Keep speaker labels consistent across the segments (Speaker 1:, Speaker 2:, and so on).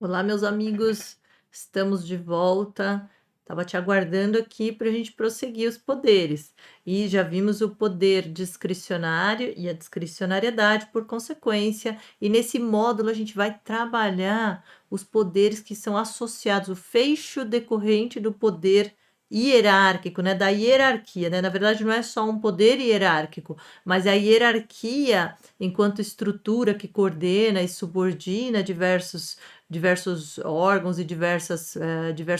Speaker 1: Olá, meus amigos, estamos de volta. Estava te aguardando aqui para a gente prosseguir os poderes. E já vimos o poder discricionário e a discricionariedade por consequência. E nesse módulo a gente vai trabalhar os poderes que são associados, o fecho decorrente do poder hierárquico, né? Da hierarquia, né? Na verdade, não é só um poder hierárquico, mas é a hierarquia enquanto estrutura que coordena e subordina diversos órgãos e diversos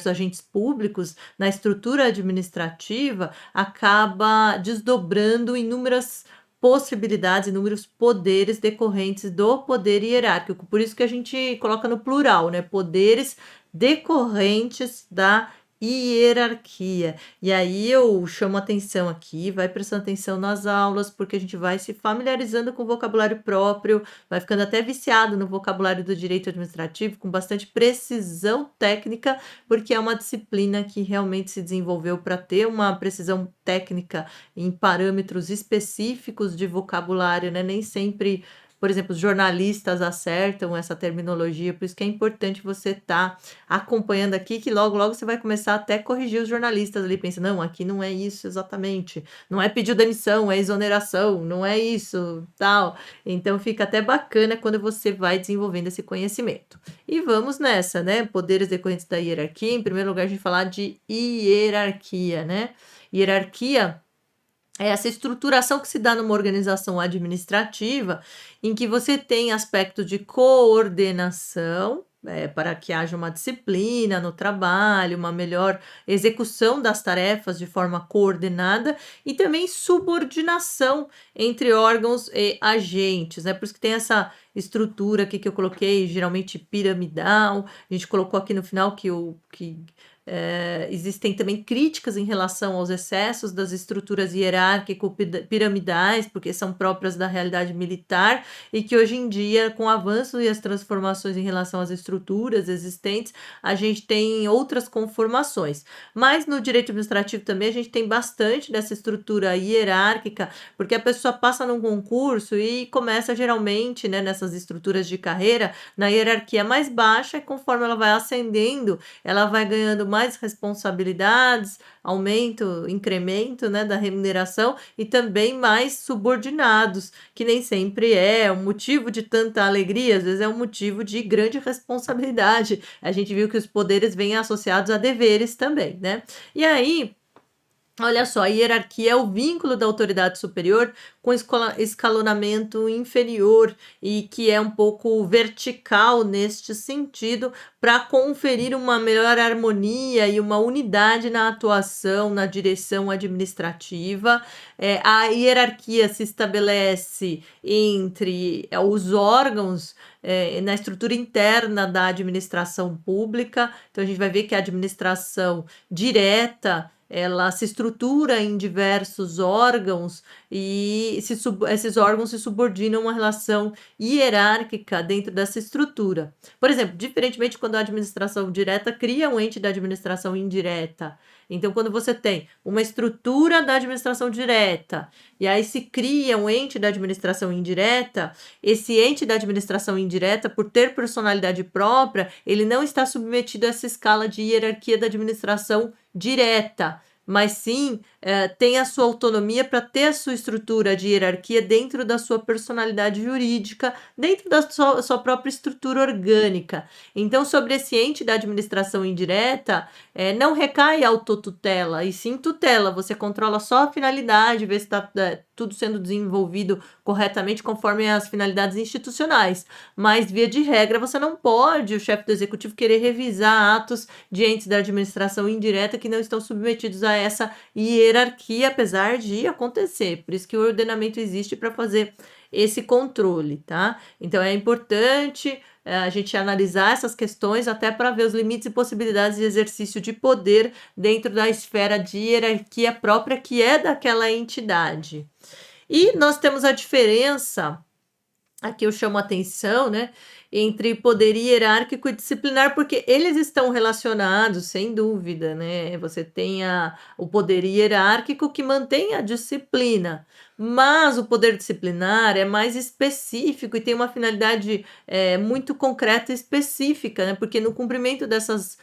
Speaker 1: agentes públicos na estrutura administrativa, acaba desdobrando inúmeras possibilidades, inúmeros poderes decorrentes do poder hierárquico. Por isso que a gente coloca no plural, né? Poderes decorrentes da hierarquia. E aí eu chamo atenção aqui, vai prestando atenção nas aulas, porque a gente vai se familiarizando com o vocabulário próprio, vai ficando até viciado no vocabulário do direito administrativo, com bastante precisão técnica, porque é uma disciplina que realmente se desenvolveu para ter uma precisão técnica em parâmetros específicos de vocabulário, né? Nem sempre, por exemplo, os jornalistas acertam essa terminologia, por isso que é importante você estar acompanhando aqui, que logo, logo você vai começar até a corrigir os jornalistas ali, pensa, não, aqui não é isso exatamente, não é pedir demissão, é exoneração, não é isso, tal. Então fica até bacana quando você vai desenvolvendo esse conhecimento. E vamos nessa, né? Poderes decorrentes da hierarquia. Em primeiro lugar, a gente falar de hierarquia, né? Hierarquia é essa estruturação que se dá numa organização administrativa em que você tem aspectos de coordenação, para que haja uma disciplina no trabalho, uma melhor execução das tarefas de forma coordenada e também subordinação entre órgãos e agentes, né? Por isso que tem essa estrutura aqui que eu coloquei, geralmente piramidal. A gente colocou aqui no final existem também críticas em relação aos excessos das estruturas hierárquico-piramidais, porque são próprias da realidade militar, e que hoje em dia, com o avanço e as transformações em relação às estruturas existentes, a gente tem outras conformações. Mas no direito administrativo também a gente tem bastante dessa estrutura hierárquica, porque a pessoa passa num concurso e começa geralmente, né, nessas estruturas de carreira, na hierarquia mais baixa, e conforme ela vai ascendendo, ela vai ganhando mais responsabilidades, aumento, incremento, né, da remuneração e também mais subordinados, que nem sempre é um motivo de tanta alegria, às vezes é um motivo de grande responsabilidade. A gente viu que os poderes vêm associados a deveres também, né? E aí, olha só, a hierarquia é o vínculo da autoridade superior com escalonamento inferior e que é um pouco vertical neste sentido para conferir uma melhor harmonia e uma unidade na atuação, na direção administrativa. A hierarquia se estabelece entre os órgãos na estrutura interna da administração pública. Então, a gente vai ver que a administração direta ela se estrutura em diversos órgãos e esses órgãos se subordinam a uma relação hierárquica dentro dessa estrutura. Por exemplo, diferentemente quando a administração direta cria um ente da administração indireta. Então, quando você tem uma estrutura da administração direta e aí se cria um ente da administração indireta, esse ente da administração indireta, por ter personalidade própria, ele não está submetido a essa escala de hierarquia da administração direta, mas sim tem a sua autonomia para ter a sua estrutura de hierarquia dentro da sua personalidade jurídica, dentro da sua própria estrutura orgânica. Então, sobre esse ente da administração indireta, não recai autotutela, e sim tutela. Você controla só a finalidade, vê se está tudo sendo desenvolvido corretamente conforme as finalidades institucionais. Mas, via de regra, você não pode, o chefe do executivo, querer revisar atos de entes da administração indireta que não estão submetidos a essa hierarquia, apesar de acontecer. Por isso que o ordenamento existe para fazer esse controle, tá? Então, é importante a gente analisar essas questões até para ver os limites e possibilidades de exercício de poder dentro da esfera de hierarquia própria que é daquela entidade. E nós temos a diferença, aqui eu chamo a atenção, né, entre poder hierárquico e disciplinar, porque eles estão relacionados, sem dúvida, né? Você tem o poder hierárquico que mantém a disciplina, mas o poder disciplinar é mais específico e tem uma finalidade muito concreta e específica, né? Porque no cumprimento dessas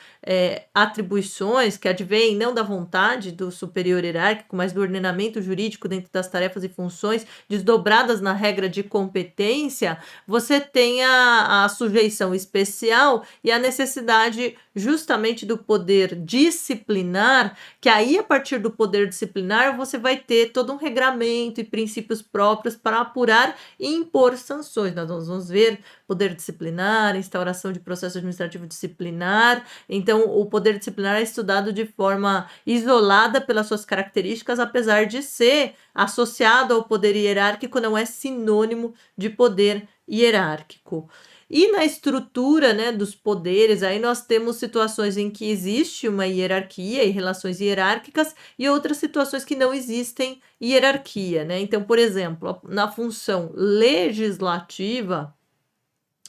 Speaker 1: atribuições que advêm não da vontade do superior hierárquico, mas do ordenamento jurídico dentro das tarefas e funções desdobradas na regra de competência, você tem a sujeição especial e a necessidade justamente do poder disciplinar, que aí, a partir do poder disciplinar, você vai ter todo um regramento e princípios próprios para apurar e impor sanções. Nós vamos ver poder disciplinar, instauração de processo administrativo disciplinar. Então, o poder disciplinar é estudado de forma isolada pelas suas características, apesar de ser associado ao poder hierárquico, não é sinônimo de poder hierárquico. E na estrutura, né, dos poderes, aí nós temos situações em que existe uma hierarquia e relações hierárquicas e outras situações que não existem hierarquia, né? Então, por exemplo, na função legislativa,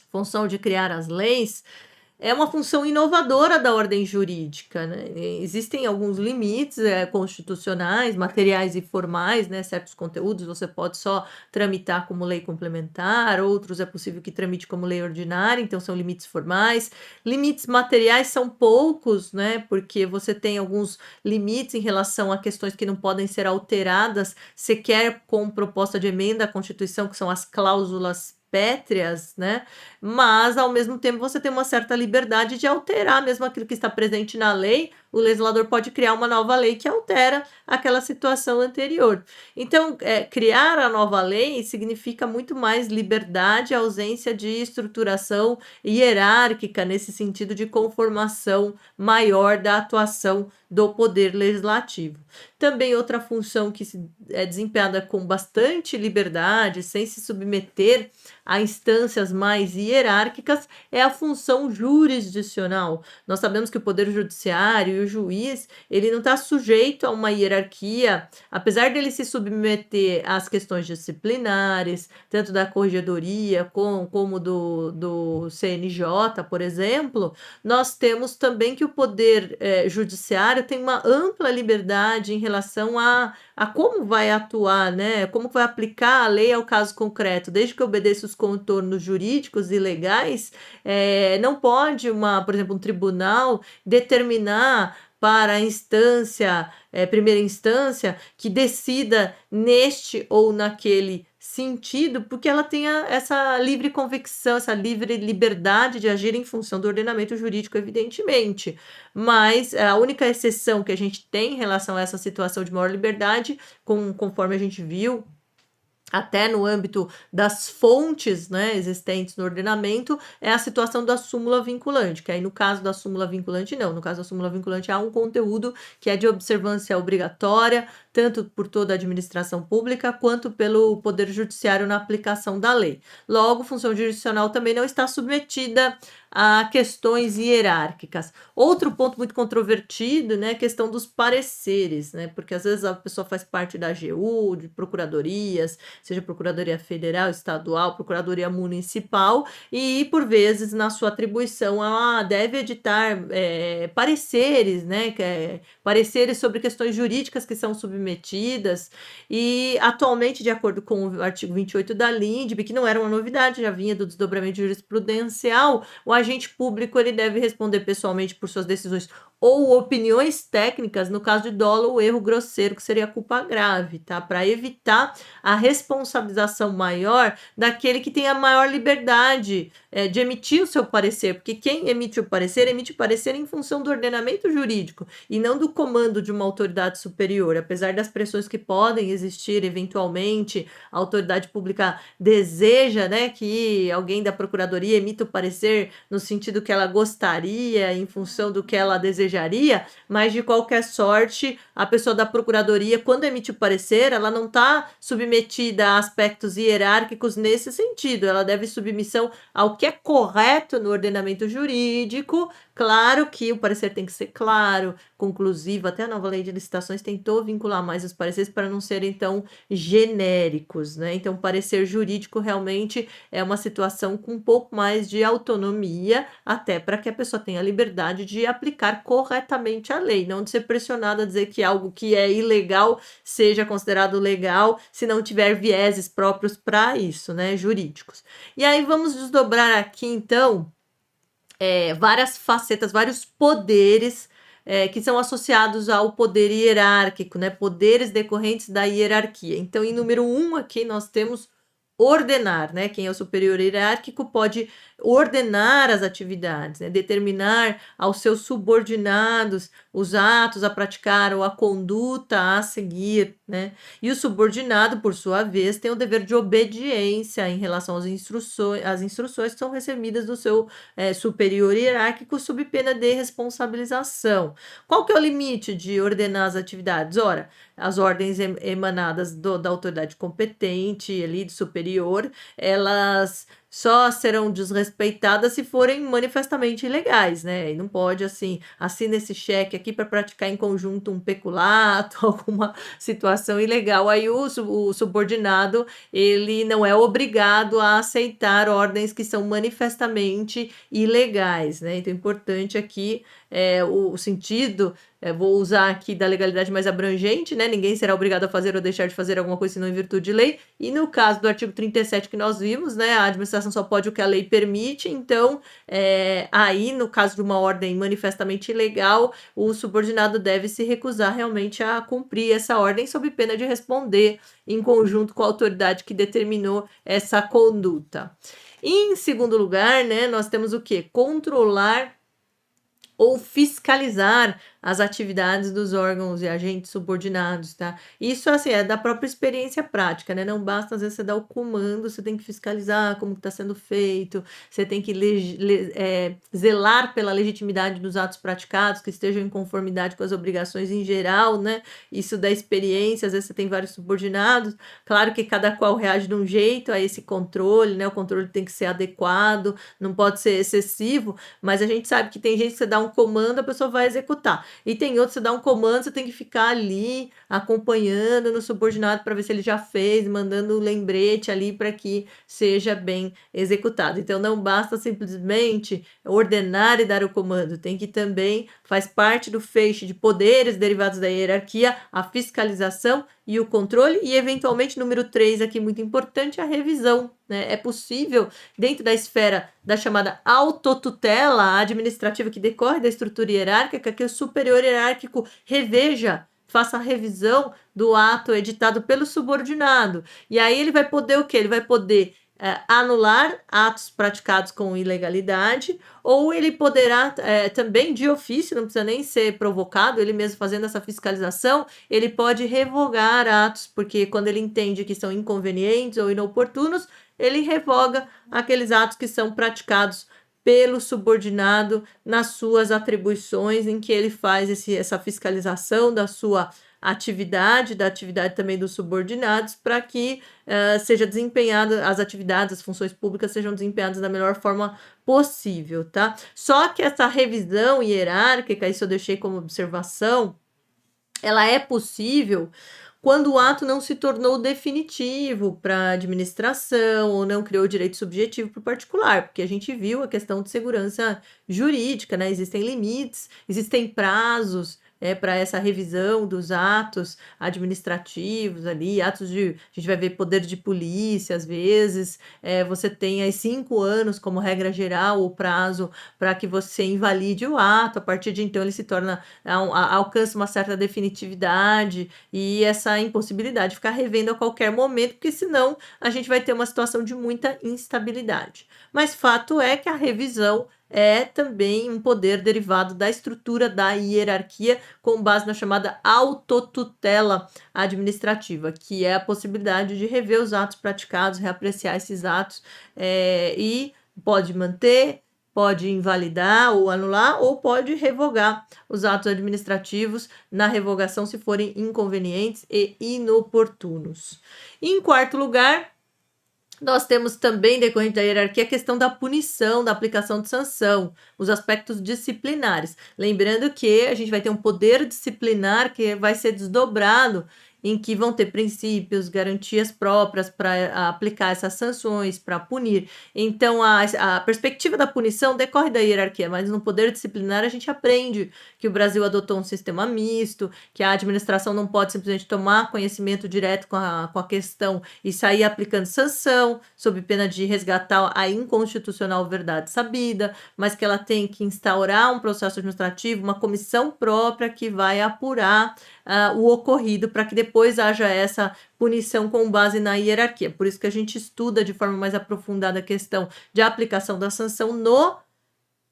Speaker 1: função de criar as leis, é uma função inovadora da ordem jurídica, né? Existem alguns limites constitucionais, materiais e formais, né? Certos conteúdos você pode só tramitar como lei complementar, outros é possível que tramite como lei ordinária, então são limites formais. Limites materiais são poucos, né? Porque você tem alguns limites em relação a questões que não podem ser alteradas, sequer com proposta de emenda à Constituição, que são as cláusulas pétreas, né? Mas, ao mesmo tempo, você tem uma certa liberdade de alterar mesmo aquilo que está presente na lei. O legislador pode criar uma nova lei que altera aquela situação anterior. Então, criar a nova lei significa muito mais liberdade, ausência de estruturação hierárquica, nesse sentido de conformação maior da atuação do poder legislativo. Também outra função que é desempenhada com bastante liberdade, sem se submeter a instâncias mais hierárquicas, é a função jurisdicional. Nós sabemos que o poder judiciário e o juiz, ele não está sujeito a uma hierarquia, apesar dele se submeter às questões disciplinares, tanto da corregedoria como do CNJ, por exemplo. Nós temos também que o poder judiciário tem uma ampla liberdade em relação a como vai atuar, né? Como vai aplicar a lei ao caso concreto, desde que obedeça os contornos jurídicos e legais. Não pode, por exemplo, um tribunal determinar para a instância, primeira instância, que decida neste ou naquele sentido, porque ela tenha essa livre convicção, essa livre liberdade de agir em função do ordenamento jurídico, evidentemente. Mas a única exceção que a gente tem em relação a essa situação de maior liberdade, conforme a gente viu, até no âmbito das fontes, né, existentes no ordenamento, é a situação da súmula vinculante, que aí no caso da súmula vinculante não, no caso da súmula vinculante há um conteúdo que é de observância obrigatória, tanto por toda a administração pública, quanto pelo Poder Judiciário na aplicação da lei. Logo, função jurisdicional também não está submetida a questões hierárquicas. Outro ponto muito controvertido, né, é a questão dos pareceres, né, porque às vezes a pessoa faz parte da AGU, de procuradorias, seja Procuradoria Federal, Estadual, Procuradoria Municipal, e por vezes na sua atribuição ela deve editar pareceres, né, pareceres sobre questões jurídicas que são submetidas, e atualmente, de acordo com o artigo 28 da LINDB, que não era uma novidade, já vinha do desdobramento jurisprudencial, o agente público ele deve responder pessoalmente por suas decisões ou opiniões técnicas no caso de dolo ou erro grosseiro, que seria culpa grave, tá? Para evitar a responsabilização maior daquele que tem a maior liberdade de emitir o seu parecer, porque quem emite o parecer em função do ordenamento jurídico e não do comando de uma autoridade superior. Apesar das pressões que podem existir eventualmente, a autoridade pública deseja, né, que alguém da procuradoria emita o parecer no sentido que ela gostaria, em função do que ela desejaria desejaria, mas de qualquer sorte, a pessoa da procuradoria, quando emite o parecer, ela não está submetida a aspectos hierárquicos nesse sentido, ela deve submissão ao que é correto no ordenamento jurídico. Claro que o parecer tem que ser claro, conclusivo, até a nova lei de licitações tentou vincular mais os pareceres para não serem tão genéricos, né? Então, parecer jurídico realmente é uma situação com um pouco mais de autonomia, até para que a pessoa tenha a liberdade de aplicar corretamente a lei, não de ser pressionada a dizer que algo que é ilegal seja considerado legal, se não tiver vieses próprios para isso, né, jurídicos. E aí vamos desdobrar aqui, então, várias facetas, vários poderes que são associados ao poder hierárquico, né? Poderes decorrentes da hierarquia. Então, em número 1 aqui, nós temos ordenar, né? Quem é o superior hierárquico pode ordenar as atividades, né? Determinar aos seus subordinados os atos a praticar ou a conduta a seguir, né? E o subordinado, por sua vez, tem o dever de obediência em relação às instruções que são recebidas do seu superior hierárquico sob pena de responsabilização. Qual que é o limite de ordenar as atividades? Ora, as ordens emanadas da autoridade competente, ali do superior, elas só serão desrespeitadas se forem manifestamente ilegais, né? E não pode, assim, assina esse cheque aqui para praticar em conjunto um peculato, alguma situação ilegal. Aí o subordinado, ele não é obrigado a aceitar ordens que são manifestamente ilegais, né? Então, é importante aqui o sentido, vou usar aqui da legalidade mais abrangente, né? Ninguém será obrigado a fazer ou deixar de fazer alguma coisa senão em virtude de lei. E no caso do artigo 37 que nós vimos, né? A administração só pode o que a lei permite. Então, aí, no caso de uma ordem manifestamente ilegal, o subordinado deve se recusar realmente a cumprir essa ordem sob pena de responder em conjunto com a autoridade que determinou essa conduta. Em segundo lugar, né, nós temos o quê? Controlar ou fiscalizar as atividades dos órgãos e agentes subordinados, tá? Isso, assim, é da própria experiência prática, né? Não basta, às vezes, você dar o comando, você tem que fiscalizar como está sendo feito, você tem que zelar pela legitimidade dos atos praticados, que estejam em conformidade com as obrigações em geral, né? Isso da experiência, às vezes você tem vários subordinados, claro que cada qual reage de um jeito a esse controle, né? O controle tem que ser adequado, não pode ser excessivo, mas a gente sabe que tem gente que você dá um comando, a pessoa vai executar. E tem outro, você dá um comando, você tem que ficar ali acompanhando no subordinado para ver se ele já fez, mandando um lembrete ali para que seja bem executado. Então, não basta simplesmente ordenar e dar o comando, tem que também, faz parte do feixe de poderes derivados da hierarquia, a fiscalização e o controle, e eventualmente, número 3 aqui, muito importante, a revisão, né? É possível, dentro da esfera da chamada autotutela administrativa que decorre da estrutura hierárquica, que o superior hierárquico reveja, faça a revisão do ato editado pelo subordinado. E aí ele vai poder o quê? Ele vai poder anular atos praticados com ilegalidade, ou ele poderá também, de ofício, não precisa nem ser provocado, ele mesmo fazendo essa fiscalização, ele pode revogar atos, porque quando ele entende que são inconvenientes ou inoportunos, ele revoga aqueles atos que são praticados pelo subordinado nas suas atribuições, em que ele faz essa fiscalização da sua atividade, da atividade também dos subordinados, para que seja desempenhada, as atividades, as funções públicas sejam desempenhadas da melhor forma possível, tá? Só que essa revisão hierárquica, isso eu deixei como observação, ela é possível quando o ato não se tornou definitivo para a administração ou não criou direito subjetivo para o particular, porque a gente viu a questão de segurança jurídica, né? Existem limites, existem prazos para essa revisão dos atos administrativos ali, atos de, a gente vai ver poder de polícia, às vezes, você tem aí 5 anos como regra geral o prazo para que você invalide o ato, a partir de então ele se torna, alcança uma certa definitividade, e essa impossibilidade de ficar revendo a qualquer momento, porque senão a gente vai ter uma situação de muita instabilidade. Mas fato é que a revisão é também um poder derivado da estrutura da hierarquia, com base na chamada autotutela administrativa, que é a possibilidade de rever os atos praticados, reapreciar esses atos, e pode manter, pode invalidar ou anular ou pode revogar os atos administrativos na revogação se forem inconvenientes e inoportunos. Em quarto lugar, nós temos também, decorrente da hierarquia, a questão da punição, da aplicação de sanção, os aspectos disciplinares. Lembrando que a gente vai ter um poder disciplinar que vai ser desdobrado, em que vão ter princípios, garantias próprias para aplicar essas sanções, para punir. Então, a perspectiva da punição decorre da hierarquia, mas no poder disciplinar a gente aprende que o Brasil adotou um sistema misto, que a administração não pode simplesmente tomar conhecimento direto com a questão e sair aplicando sanção, sob pena de resgatar a inconstitucional verdade sabida, mas que ela tem que instaurar um processo administrativo, uma comissão própria que vai apurar o ocorrido para que depois haja essa punição com base na hierarquia. Por isso que a gente estuda de forma mais aprofundada a questão de aplicação da sanção no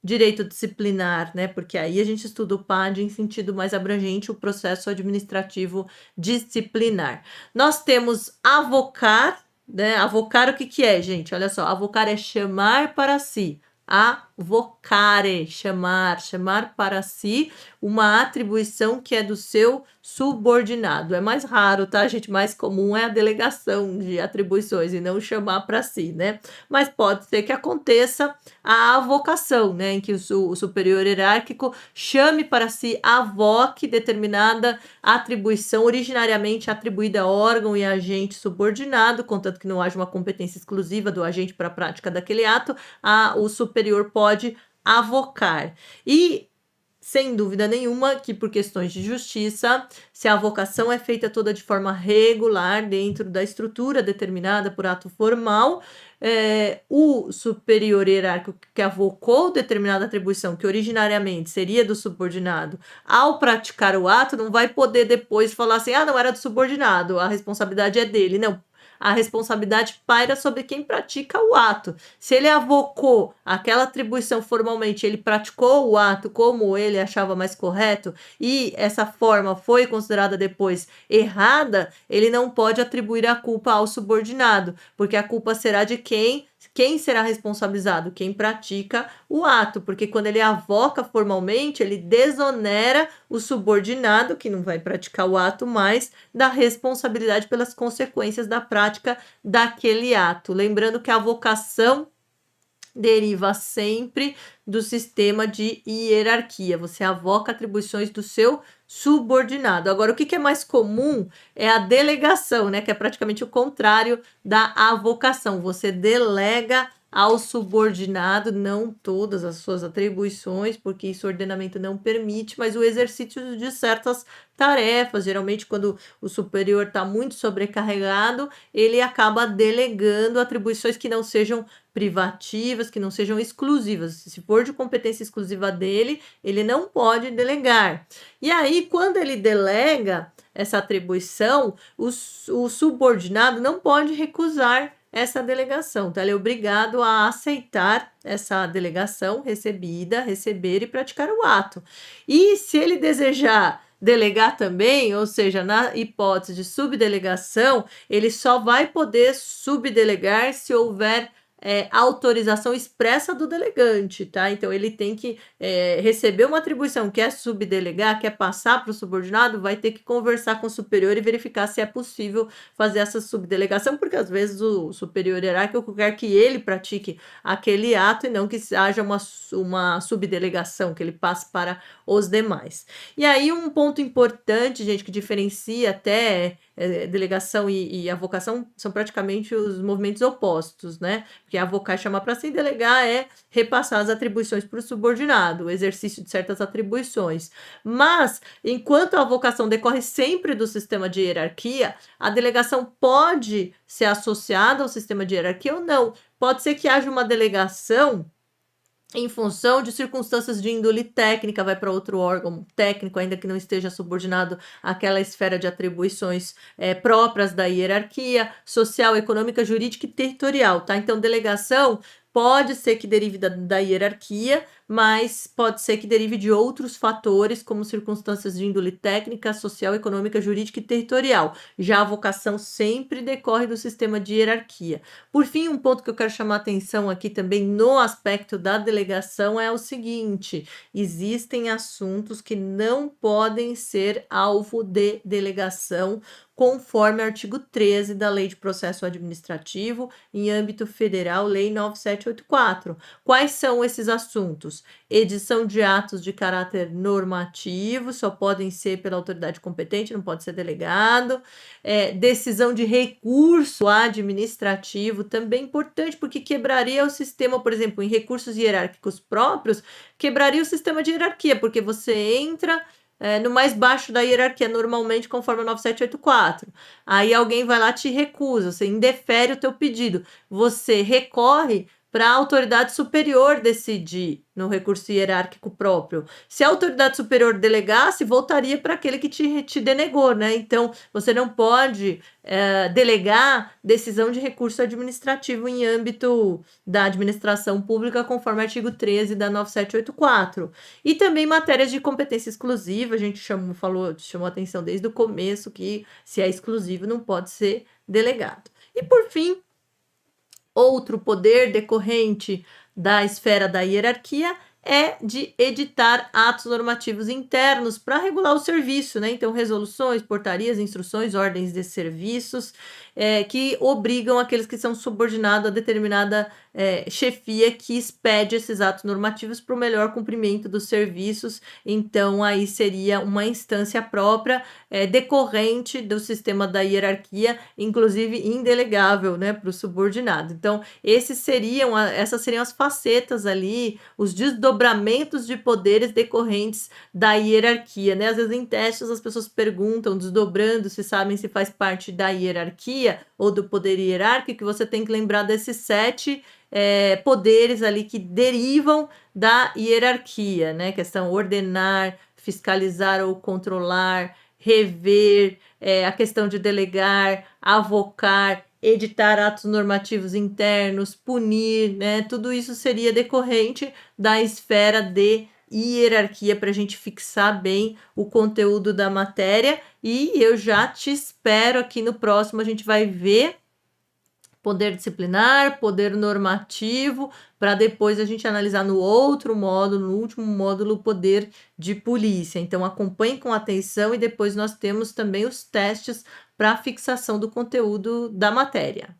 Speaker 1: direito disciplinar, né? Porque aí a gente estuda o PAD em sentido mais abrangente, o processo administrativo disciplinar. Nós temos avocar, né? Avocar o que é, gente? Olha só, avocar é chamar para si. Avocare, chamar para si uma atribuição que é do seu subordinado. É mais raro, tá, gente? Mais comum é a delegação de atribuições e não chamar para si, né? Mas pode ser que aconteça a avocação, né? Em que o superior hierárquico chame para si, avoque determinada atribuição originariamente atribuída a órgão e agente subordinado, contanto que não haja uma competência exclusiva do agente para a prática daquele ato, o superior pode avocar. E sem dúvida nenhuma que por questões de justiça, se a avocação é feita toda de forma regular dentro da estrutura determinada por ato formal, o superior hierárquico que avocou determinada atribuição que originariamente seria do subordinado, ao praticar o ato, não vai poder depois falar assim, não era do subordinado, a responsabilidade é dele. Não, a responsabilidade paira sobre quem pratica o ato. Se ele avocou aquela atribuição formalmente, ele praticou o ato como ele achava mais correto e essa forma foi considerada depois errada, ele não pode atribuir a culpa ao subordinado, porque a culpa será de quem será responsabilizado? Quem pratica o ato, porque quando ele avoca formalmente, ele desonera o subordinado, que não vai praticar o ato mais, da responsabilidade pelas consequências da prática daquele ato. Lembrando que a avocação deriva sempre do sistema de hierarquia. Você avoca atribuições do seu subordinado. Agora, o que é mais comum é a delegação, né? Que é praticamente o contrário da avocação. Você delega ao subordinado, não todas as suas atribuições, porque isso o ordenamento não permite, mas o exercício de certas tarefas. Geralmente, quando o superior está muito sobrecarregado, ele acaba delegando atribuições que não sejam privativas, que não sejam exclusivas. Se for de competência exclusiva dele, ele não pode delegar. E aí, quando ele delega essa atribuição, o subordinado não pode recusar essa delegação, tá? Ele é obrigado a aceitar essa delegação recebida, receber e praticar o ato. E se ele desejar delegar também, ou seja, na hipótese de subdelegação, ele só vai poder subdelegar se houver autorização expressa do delegante, tá? Então, ele tem que receber uma atribuição, quer subdelegar, quer passar para o subordinado, vai ter que conversar com o superior e verificar se é possível fazer essa subdelegação, porque às vezes o superior hierárquico quer que ele pratique aquele ato e não que haja uma subdelegação, que ele passe para os demais. E aí, um ponto importante, gente, que diferencia até delegação e avocação são praticamente os movimentos opostos, né? Porque avocar é chamar para si, delegar é repassar as atribuições para o subordinado, o exercício de certas atribuições. Mas, enquanto a avocação decorre sempre do sistema de hierarquia, a delegação pode ser associada ao sistema de hierarquia ou não. Pode ser que haja uma delegação em função de circunstâncias de índole técnica, vai para outro órgão técnico, ainda que não esteja subordinado àquela esfera de atribuições próprias da hierarquia social, econômica, jurídica e territorial, tá? Então, delegação pode ser que derive da hierarquia, mas pode ser que derive de outros fatores, como circunstâncias de índole técnica, social, econômica, jurídica e territorial. Já a vocação sempre decorre do sistema de hierarquia. Por fim, um ponto que eu quero chamar a atenção aqui também no aspecto da delegação é o seguinte: existem assuntos que não podem ser alvo de delegação, conforme o artigo 13 da Lei de Processo Administrativo, em âmbito federal, Lei 9784. Quais são esses assuntos? Edição de atos de caráter normativo, só podem ser pela autoridade competente, não pode ser delegado. Decisão de recurso administrativo, também importante, porque quebraria o sistema, por exemplo, em recursos hierárquicos próprios, quebraria o sistema de hierarquia, porque você entra no mais baixo da hierarquia, normalmente, conforme a 9784. Aí alguém vai lá, te recusa, você indefere o teu pedido, você recorre para a autoridade superior decidir no recurso hierárquico próprio. Se a autoridade superior delegasse, voltaria para aquele que te denegou, né? Então, você não pode delegar decisão de recurso administrativo em âmbito da administração pública, conforme o artigo 13 da 9784. E também matérias de competência exclusiva, a gente chamou atenção desde o começo que, se é exclusivo, não pode ser delegado. E, por fim, outro poder decorrente da esfera da hierarquia é de editar atos normativos internos para regular o serviço, né? Então, resoluções, portarias, instruções, ordens de serviços, que obrigam aqueles que são subordinados a determinada chefia que expede esses atos normativos para o melhor cumprimento dos serviços. Então, aí seria uma instância própria, decorrente do sistema da hierarquia, inclusive indelegável, né, para o subordinado. Então, essas seriam as facetas ali, os desdobramentos de poderes decorrentes da hierarquia, né? Às vezes em testes as pessoas perguntam, desdobrando, se sabem se faz parte da hierarquia ou do poder hierárquico, que você tem que lembrar desses 7 poderes ali que derivam da hierarquia, né? Que são ordenar, fiscalizar ou controlar, rever, a questão de delegar, avocar, editar atos normativos internos, punir, né? Tudo isso seria decorrente da esfera de hierarquia, para a gente fixar bem o conteúdo da matéria. E eu já te espero aqui no próximo. A gente vai ver poder disciplinar, poder normativo, para depois a gente analisar no outro módulo, no último módulo, poder de polícia. Então, acompanhe com atenção e depois nós temos também os testes para fixação do conteúdo da matéria.